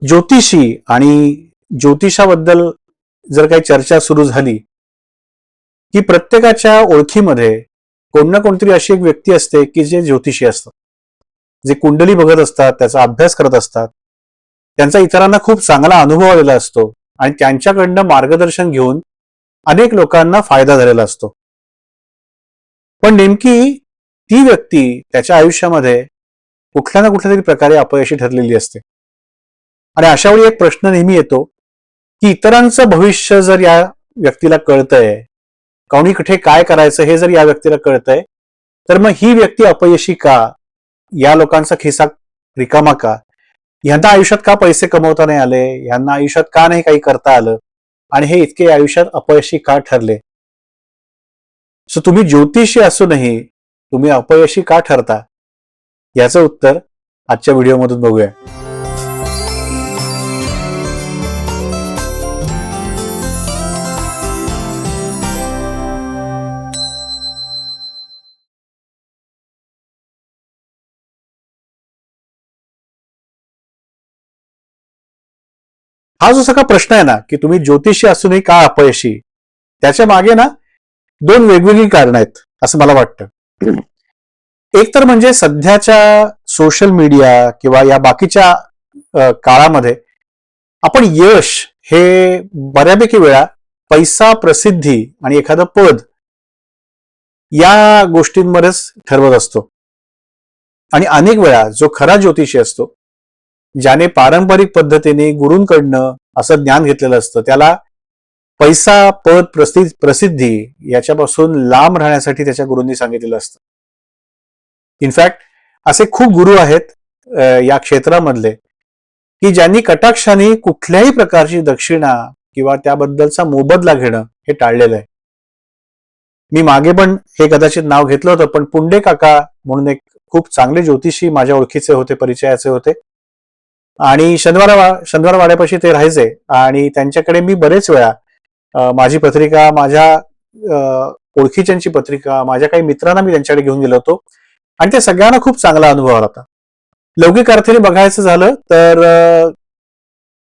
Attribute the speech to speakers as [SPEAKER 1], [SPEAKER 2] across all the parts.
[SPEAKER 1] ज्योतिषी आणि ज्योतिषाबद्दल जर काही चर्चा सुरू झाली की प्रत्येकाच्या ओळखीमध्ये कोण ना कोणतरी अशी एक व्यक्ती असते की जे ज्योतिषी असतात, जे कुंडली बघत असतात, त्याचा अभ्यास करत असतात, त्यांचा इतरांना खूप चांगला अनुभव आलेला असतो आणि त्यांच्याकडनं मार्गदर्शन घेऊन अनेक लोकांना फायदा झालेला असतो. पण नेमकी ती व्यक्ती त्याच्या आयुष्यामध्ये कुठल्या ना कुठल्या तरी प्रकारे अपयशी ठरलेली असते. आणि अशा वेळी एक प्रश्न नेहमी येतो की इतरांचं भविष्य जर या व्यक्तीला कळतंय, कोणी कुठे काय करायचं हे जर या व्यक्तीला कळतंय, तर मग ही व्यक्ती अपयशी का? या लोकांचा खिसा रिकामा का? यांना आयुष्यात का पैसे कमवता नाही आले? यांना आयुष्यात का नाही काही करता आलं? आणि हे इतके आयुष्यात अपयशी का ठरले? सो तुम्ही ज्योतिषी असूनही तुम्ही अपयशी का ठरता? याचं उत्तर आजच्या व्हिडिओमधून बघूया. हा जो सगळा प्रश्न आहे ना की तुम्ही ज्योतिषी असूनही का अपयशी, त्याच्या मागे ना दोन वेगवेगळी कारणं आहेत असं मला वाटतं. एक तर म्हणजे सध्याच्या सोशल मीडिया किंवा या बाकीच्या काळामध्ये आपण यश हे बऱ्यापैकी वेळा पैसा, प्रसिद्धी आणि एखादं पद या गोष्टींमध्येच ठरवत असतो. आणि अनेक वेळा जो खरा ज्योतिषी असतो, ज्याने पारंपरिक पद्धतीने गुरूंकडनं असं ज्ञान घेतलेलं असतं, त्याला पैसा, पद, प्रसिद्धी याच्यापासून लांब राहण्यासाठी त्याच्या गुरूंनी सांगितलेलं असतं. इनफॅक्ट असे खूप गुरु आहेत या क्षेत्रामधले की ज्यांनी कटाक्षाने कुठल्याही प्रकारची दक्षिणा किंवा त्याबद्दलचा मोबदला घेणं हे टाळलेलं आहे. मी मागे पण हे कदाचित नाव घेतलं होतं, पण पुंडे काका म्हणून एक खूप चांगले ज्योतिषी माझ्या ओळखीचे होते, परिचयाचे होते आणि शनिवार वाड्यापाशी ते राहायचे आणि त्यांच्याकडे मी बरेच वेळा माझी पत्रिका, माझ्या ओळखीच्यांची पत्रिका, माझ्या काही मित्रांना मी त्यांच्याकडे घेऊन गेलो होतो आणि ते सगळ्यांना खूप चांगला अनुभव आला होता. लौकिक अर्थाने बघायचं झालं तर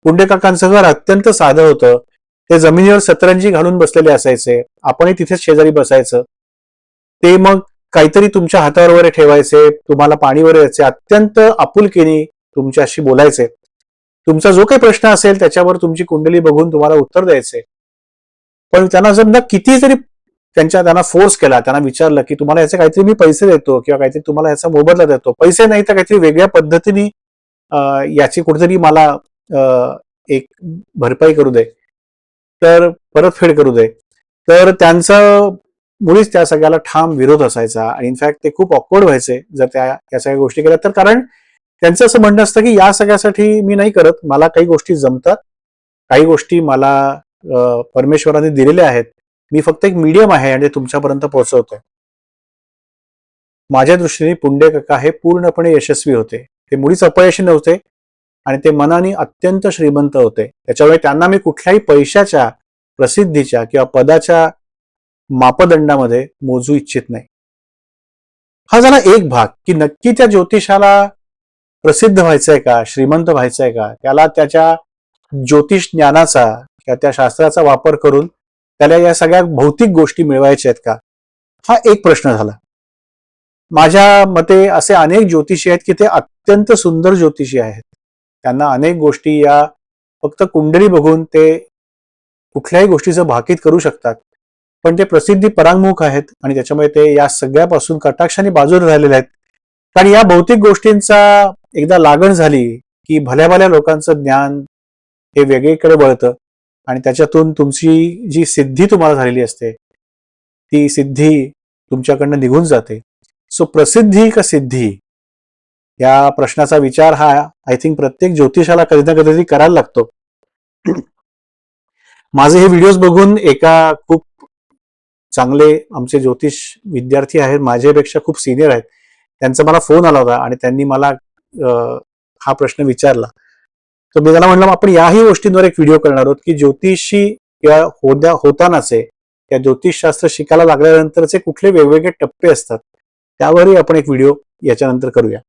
[SPEAKER 1] पुंडे काकांचं घर अत्यंत साधं होतं. ते जमिनीवर सतरंजी घालून बसलेले असायचे, आपणही तिथेच शेजारी बसायचं. ते मग काहीतरी तुमच्या हातावर वगैरे ठेवायचे, तुम्हाला पाणी वगैरे द्यायचे, अत्यंत आपुलकीने तुमच्याशी बोलायचे. तुमचा जो काही प्रश्न असेल त्याच्यावर तुमची कुंडली बघून तुम्हाला उत्तर द्यायचे. पण त्यांना समजा किती जरी त्यांना फोर्स केला, त्यांना विचारलं की तुम्हाला याचे काहीतरी मी पैसे देतो किंवा काहीतरी तुम्हाला याचा मोबदला देतो, पैसे नाही तर काहीतरी वेगळ्या पद्धतीने याची कुठेतरी मला एक भरपाई करू दे, तर परतफेड करू दे, तर त्यांचं मुळीच त्या सगळ्याला ठाम विरोध असायचा. आणि इनफॅक्ट ते खूप ऑकवर्ड व्हायचे जर या सगळ्या गोष्टी केल्या तर. कारण त्यांचं असं म्हणणं असतं की या सगळ्यासाठी मी नाही करत, मला काही गोष्टी जमतात, काही गोष्टी मला परमेश्वराने दिलेल्या आहेत, मी फक्त एक मीडियम आहे आणि तुमच्यापर्यंत पोहोचवतोय. माझ्या दृष्टीने पुंडे काका हे पूर्णपणे यशस्वी होते. ते मुळीच अपयशी नव्हते आणि ते मनाने अत्यंत श्रीमंत होते. त्याच्यामुळे त्यांना मी कुठल्याही पैशाच्या, प्रसिद्धीच्या किंवा पदाच्या मापदंडामध्ये मोजू इच्छित नाही. हा झाला एक भाग की नक्की त्या ज्योतिषाला प्रसिद्ध व्हायचंय का, श्रीमंत व्हायचंय का, त्याला त्याच्या ज्योतिष ज्ञानाचा किंवा त्या शास्त्राचा वापर करून त्याला या सगळ्या भौतिक गोष्टी मिळवायच्या आहेत का, हा एक प्रश्न झाला. माझ्या मते असे अनेक ज्योतिषी आहेत की ते अत्यंत सुंदर ज्योतिषी आहेत. त्यांना अनेक गोष्टी या फक्त कुंडली बघून ते कुठल्याही गोष्टीचं भाकीत करू शकतात, पण ते प्रसिद्धी परांगमुख आहेत आणि त्याच्यामुळे ते या सगळ्यापासून कटाक्षाने बाजूला राहिलेले आहेत. कारण या भौतिक गोष्टींचा एकदा लागण झाली की भल्या भल्या लोकांचं ज्ञान हे वेगळीकडे वळतं आणि त्याच्यातून तुमची जी सिद्धी तुम्हाला झालेली असते ती सिद्धी तुमच्याकडनं निघून जाते. सो प्रसिद्धी का सिद्धी या प्रश्नाचा विचार हा आय थिंक प्रत्येक ज्योतिषाला कधी ना कधीतरी करायला लागतो. माझे हे व्हिडिओज बघून एका खूप चांगले आमचे ज्योतिष विद्यार्थी आहेत, माझ्यापेक्षा खूप सिनियर आहेत, त्यांचा मला फोन आला होता आणि त्यांनी मला हा प्रश्न विचारला. तर मी त्याला म्हटलं आपण याही गोष्टींवर एक व्हिडिओ करणार आहोत की ज्योतिषी किंवा होतानाचे या ज्योतिषशास्त्र शिकायला लागल्यानंतरचे कुठले वेगवेगळे टप्पे असतात, त्यावरही आपण एक व्हिडिओ याच्यानंतर करूया.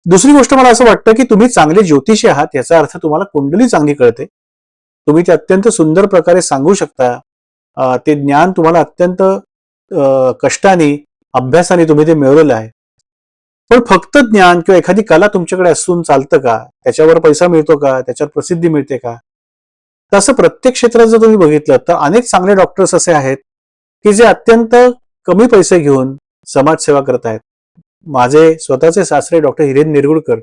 [SPEAKER 1] दुसरी गोष्ट मला असं वाटतं की तुम्ही चांगले ज्योतिषी आहात, याचा अर्थ तुम्हाला कुंडली चांगली कळते. तुम्ही ते अत्यंत सुंदर प्रकारे सांगू शकता. ते ज्ञान तुम्हाला अत्यंत कष्टाने, अभ्यासाने तुम्ही ते मिळवलेलं आहे. पण फक्त ज्ञान किंवा एखादी कला तुमच्याकडे असून चालतं का? त्याच्यावर पैसा मिळतो का? त्याच्यावर प्रसिद्धी मिळते का? तसं प्रत्येक क्षेत्रात जर तुम्ही बघितलं तर अनेक चांगले डॉक्टर्स असे आहेत की जे अत्यंत कमी पैसे घेऊन समाजसेवा करत आहेत. माझे स्वतःचे सासरे डॉक्टर हिरेन निरगुडकर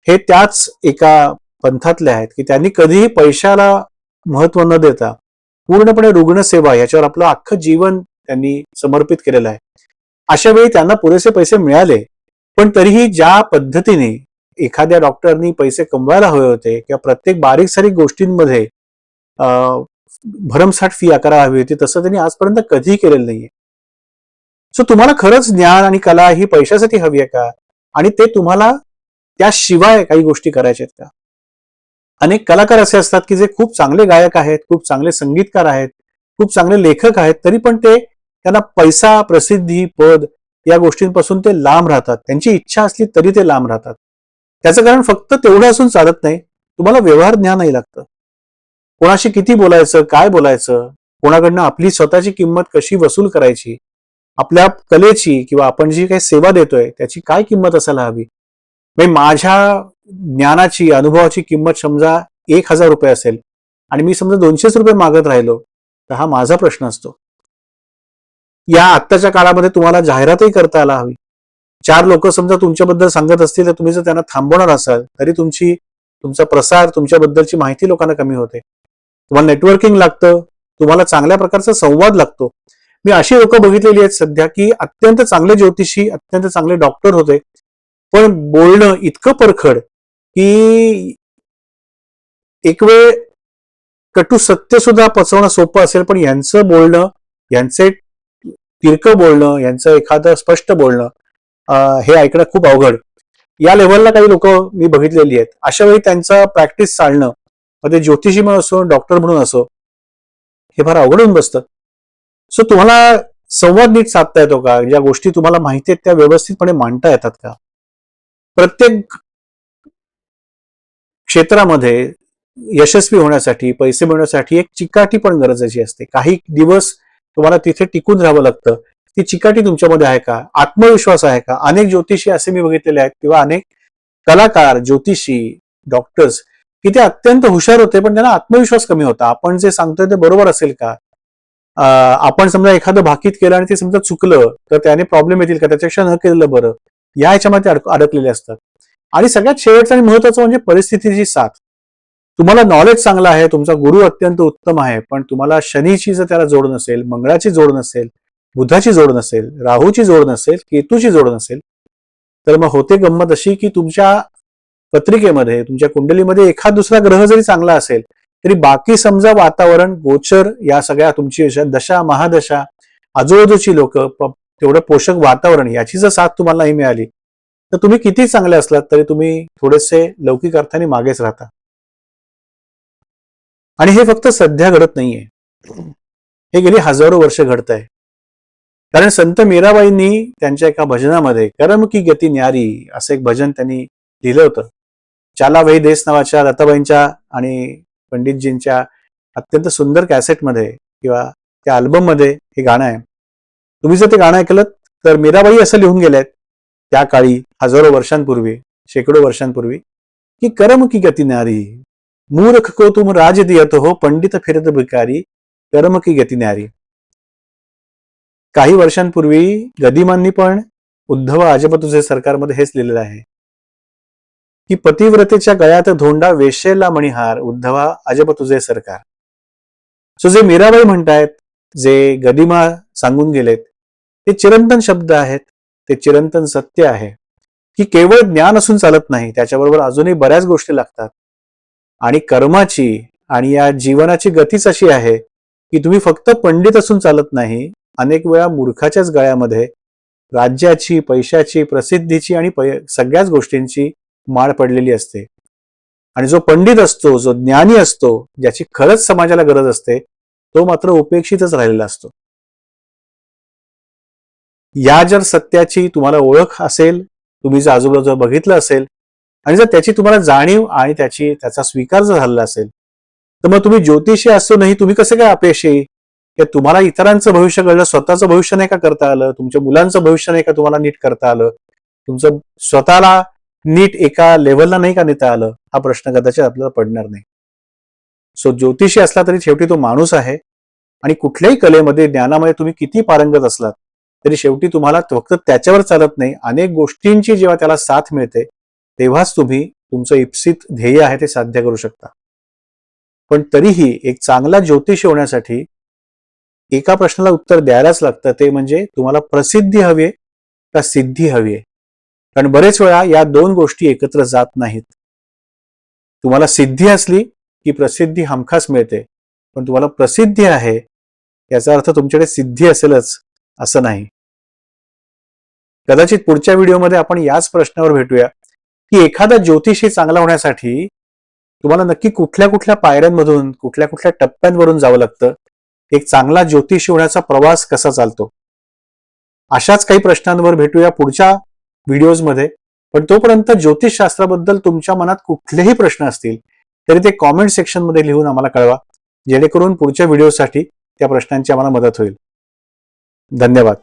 [SPEAKER 1] हे त्याच एका पंथातले आहेत की त्यांनी कधीही पैशाला महत्व न देता पूर्णपणे रुग्णसेवा याच्यावर आपलं अख्खं जीवन त्यांनी समर्पित केलेलं आहे. अशा वेळी त्यांना पुरेसे पैसे मिळाले, पण तरीही ज्या पद्धतीने एखाद्या डॉक्टरनी पैसे कमवायला हवे होते किंवा प्रत्येक बारीक सारीक गोष्टींमध्ये भरमसाठ फी आकारायला हवी होती, तसं त्यांनी आजपर्यंत कधीही केलेलं नाहीये. सो तुम्हाला खरंच ज्ञान आणि कला ही पैशासाठी हवी आहे का? आणि ते तुम्हाला त्याशिवाय काही गोष्टी करायच्या आहेत का? अनेक कलाकार असे असतात की जे खूप चांगले गायक आहेत, खूप चांगले संगीतकार आहेत, खूप चांगले लेखक आहेत, तरी पण त्यांना पैसा, प्रसिद्धी, पद या गोष्टींपासून ते लांब राहतात. त्यांची इच्छा असली तरी ते लांब राहतात. त्याचं कारण फक्त तेवढं असून चालत नाही, तुम्हाला व्यवहार ज्ञानही लागतं. कोणाशी किती बोलायचं, काय बोलायचं, कोणाकडनं आपली स्वतःची किंमत कशी वसूल करायची, आपल्या कलेची किंवा आपण जी काही सेवा देतोय त्याची काय किंमत असायला हवी. माझ्या ज्ञानाची, अनुभवाची किंमत समजा 1,000 रुपये असेल आणि मी समजा 200 रुपये मागत राहिलो, तर हा माझा प्रश्न असतो. या आत्ताच्या काळामध्ये तुम्हाला जाहिरातही करता यायला हवी. 4 लोक समजा तुमच्याबद्दल सांगत असतील तर तुम्ही जर त्यांना थांबवणार असाल तरी तुमचा प्रसार, तुमच्याबद्दलची माहिती लोकांना कमी होते. तुम्हाला नेटवर्किंग लागतं, तुम्हाला चांगल्या प्रकारचा संवाद लागतो. मी अशी लोक बघितलेली आहेत सध्या की अत्यंत चांगले ज्योतिषी, अत्यंत चांगले डॉक्टर होते, पण बोलणं इतकं परखड की एक वेळ कटू सत्य सुद्धा पचवणं सोपं असेल, पण यांचं बोलणं, यांचे तिरकं बोलणं, यांचं एखादं स्पष्ट बोलणं हे ऐकणं खूप अवघड. या लेव्हलला काही लोक मी बघितलेली आहेत. अशा वेळी त्यांचं प्रॅक्टिस चालणं, मग ते ज्योतिषी म्हणून असो, डॉक्टर म्हणून असो, हे फार अवघड होऊन बसतं. सो तुम्हाला संवाद नीट साधता येतो का? ज्या गोष्टी तुम्हाला माहिती आहेत त्या व्यवस्थितपणे मांडता येतात का? प्रत्येक क्षेत्रामध्ये यशस्वी होण्यासाठी, पैसे मिळवण्यासाठी एक चिकाटी पण गरजेची असते. काही दिवस तुम्हाला तिथे टिकून राहावं लागतं. ती चिकाटी तुमच्यामध्ये आहे का? आत्मविश्वास आहे का? अनेक ज्योतिषी असे मी बघितलेले आहेत किंवा अनेक कलाकार, ज्योतिषी, डॉक्टर्स की ते अत्यंत हुशार होते, पण त्यांना आत्मविश्वास कमी होता. आपण जे सांगतोय ते बरोबर असेल का? आपण समजा एखादं भाकीत केलं आणि ते समजा चुकलं तर त्याने प्रॉब्लेम येतील का? त्याच्यापेक्षा न केलेलं बरं, या ह्याच्यामध्ये अडकलेले असतात. आणि सगळ्यात शेवटचं आणि महत्वाचं म्हणजे परिस्थितीची साथ. तुम्हाला नॉलेज चांगलं आहे, तुमचा गुरु अत्यंत उत्तम आहे, पण तुम्हाला शनीची जर त्याला जोड नसेल, मंगळाची जोड नसेल, बुधाची जोड नसेल, राहूची जोड नसेल, केतूची जोड नसेल, तर मग होते गंमत अशी की तुमच्या पत्रिकेमध्ये, तुमच्या कुंडलीमध्ये एखाद दुसरा ग्रह जरी चांगला असेल तरी बाकी समजा वातावरण, गोचर, या सगळ्या तुमची दशा, महादशा, आजूबाजूची लोक, तेवढं पोषक वातावरण याची जर साथ तुम्हाला नाही मिळाली तर तुम्ही किती चांगले असलात तरी तुम्ही थोडेसे लौकिक अर्थाने मागेच राहता. आणि हे फक्त सध्या घडत नाहीये, हे गेली हजारो वर्ष घडत आहे. कारण संत मीराबाईंनी त्यांच्या एका भजनामध्ये कर्म की गती न्यारी असं एक भजन त्यांनी लिहिलं होतं. चाला वही देश नावाच्या लताबाईंच्या आणि पंडितजींच्या अत्यंत सुंदर कॅसेटमध्ये किंवा त्या अल्बममध्ये हे गाणं आहे. तुम्ही जर ते गाणं ऐकलं तर मीराबाई असं लिहून गेलेत त्या काळी, हजारो वर्षांपूर्वी, शेकडो वर्षांपूर्वी, की कर्म की गती न्यारी, मूर्ख को तुम राज दियत हो, पंडित फिरत भिकारी, कर्म की गती न्यारी. काही वर्षांपूर्वी गदिमांनी पण उद्धव अजब सरकारमध्ये हेच लिहिलेलं आहे की पतिव्रतेच्या गळ्यात धोंडा, वेशेला मणिहार, उद्धवा अजब तुझे सरकार. सो जे मीराबाई म्हणतायत, जे गदिमा सांगून गेलेत, ते चिरंतन शब्द आहेत, ते चिरंतन सत्य आहे की केवळ ज्ञान असून चालत नाही, त्याच्याबरोबर अजूनही बऱ्याच गोष्टी लागतात. आणि कर्माची आणि या जीवनाची गतीच अशी आहे की तुम्ही फक्त पंडित असून चालत नाही, अनेक वेळा मूर्खाच्याच गळ्यामध्ये राज्याची, पैशाची, प्रसिद्धीची आणि सगळ्याच गोष्टींची माळ पडलेली असते. आणि जो पंडित असतो, जो ज्ञानी असतो, ज्याची खरंच समाजाला गरज असते, तो मात्र उपेक्षितच राहिलेला असतो. या जर सत्याची तुम्हाला ओळख असेल, तुम्ही जर आजूबाजूला बघितलं असेल आणि जर त्याची तुम्हाला जाणीव आणि त्याचा स्वीकार जर झालेला असेल, तर मग तुम्ही ज्योतिषी असूनही तुम्ही कसं काय अपयशी? की तुम्हाला इतरांचं भविष्य कळलं, स्वतःचं भविष्य नाही का करता आलं? तुमच्या मुलांचं भविष्य नाही का तुम्हाला नीट करता आलं? तुमचं स्वतःला नीट एका लेव्हलला नाही का नेता आलं? हा प्रश्न कदाचित आपल्याला पडणार नाही. सो ज्योतिषी असला तरी शेवटी तो माणूस आहे आणि कुठल्याही कलेमध्ये, ज्ञानामध्ये तुम्ही किती पारंगत असलात तरी शेवटी तुम्हाला फक्त त्याच्यावर चालत नाही, अनेक गोष्टींची जेव्हा त्याला साथ मिळते तेव्हाच तुम्ही तुमचं इप्सित ध्येय आहे ते साध्य करू शकता. पण तरीही एक चांगला ज्योतिषी होण्यासाठी एका प्रश्नाला उत्तर द्यायलाच लागतं, ते म्हणजे तुम्हाला प्रसिद्धी हवी आहे का सिद्धी हवी आहे? कारण बरेच वेळा या दोन गोष्टी एकत्र जात नाहीत. तुम्हाला सिद्धी असली की प्रसिद्धी हमखास मिळते, पण तुम्हाला प्रसिद्धी आहे याचा अर्थ तुमच्याकडे सिद्धी असेलच असं नाही. कदाचित पुढच्या व्हिडिओमध्ये आपण याच प्रश्नावर भेटूया की एखादा ज्योतिषी चांगला होण्यासाठी तुम्हाला नक्की कुठल्या कुठल्या पायऱ्यांमधून, कुठल्या कुठल्या टप्प्यांवरून जावं लागतं, एक चांगला ज्योतिषी होण्याचा प्रवास कसा चालतो. अशाच काही प्रश्नांवर भेटूया पुढच्या व्हिडिओजमध्ये. पण तोपर्यंत ज्योतिषशास्त्राबद्दल तुमच्या मनात कुठलेही प्रश्न असतील तरी ते कॉमेंट सेक्शनमध्ये लिहून आम्हाला कळवा, जेणेकरून पुढच्या व्हिडिओसाठी त्या प्रश्नांची आम्हाला मदत होईल. धन्यवाद.